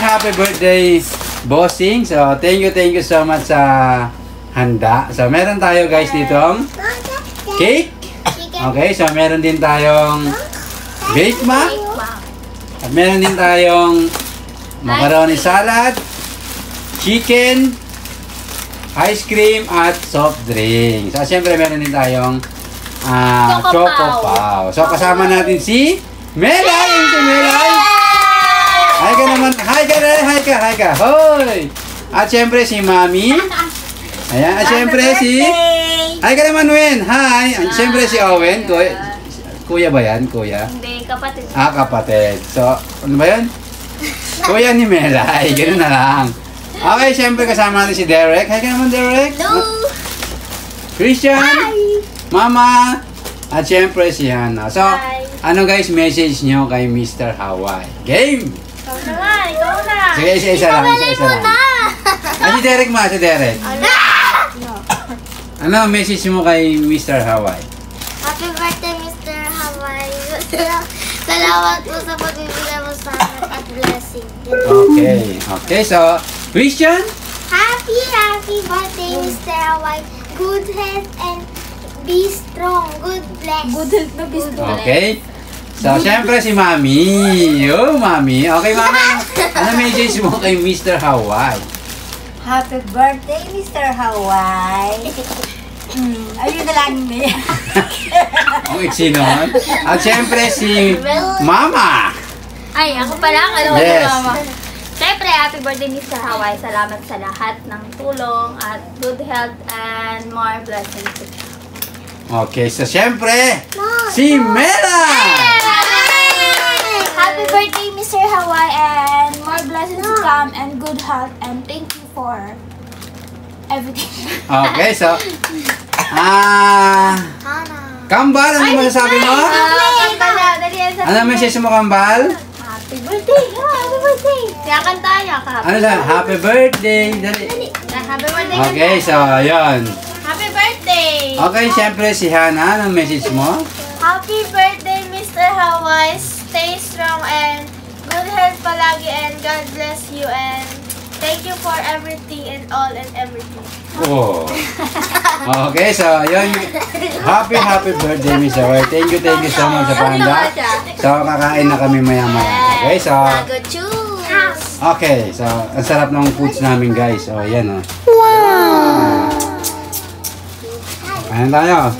Happy birthday, bossing. So, thank you so much sa handa. So, meron tayo guys ditong cake. Okay, so meron din tayong Bake Mac. At meron din tayong macaroni salad, chicken, ice cream, at soft drink. So, siyempre meron din tayong Choco Pau. So, kasama natin si Melay. Si Melay. Hi ka naman. Hi ka. Hoy! At siyempre si Mami. Ayan. At siyempre si... Hi ka naman, Wen. Hi. At siyempre si Owen. Kuya ba yan? Kuya? Hindi, kapatid. Kapatid. So, ano ba yan? Kuya ni Melay. Ganun na lang. Okay, siyempre kasama natin si Derek. Hi ka naman, Derek. Hello. Christian. Hi. Mama. At siyempre si Hannah. So, ano guys, message nyo kay Mr. Hawaii? Game! Ikaw na. Sige, isa lang. Si Derek ma, si Derek. Ano message mo kay Mr. Hawaii? Happy birthday, Mr. Hawaii. Salamat po sa pagbibigay mo sa amin at blessing. Okay, so, Christian? Happy birthday, Mr. Hawaii. Good health and be strong. Good bless. Good health na be strong. Okay. So, syempre si Mami. Mami. Okay, Mami. Ano message mo kay Mr. Hawaii? Happy birthday, Mr. Hawaii. Ayun na lang niya. Ang iksi naman. At syempre si Mama. Ay, ako pala. Yes. Mama. Syempre, happy birthday, Mr. Hawaii. Salamat sa lahat ng tulong at good health and more blessings. Okay, so syempre si Mela. Happy birthday, Mr. Hawaii, and more blessings to come and good health, and thank you for everything. Okay, so Kambal, ano masasabi mo? Ano message mo, Kambal? Happy birthday! Happy birthday! Kaya kantaya ka. Ano lang? Happy birthday! Dali. Happy birthday! Okay, so yun. Happy birthday! Okay, syempre si Hannah, anong message mo? Happy birthday, Mr. Hawaii. Stay strong and good health palagi, and God bless you, and thank you for everything and all and everything. Oh. Okay, so yun. Happy birthday, Mr. Hawaii. Thank you so much sa panda. So, kakain na kami maya-maya. Okay, so... Okay, so ang sarap ng foods namin, guys. So, yan, oh. Wow! Ayan tayo.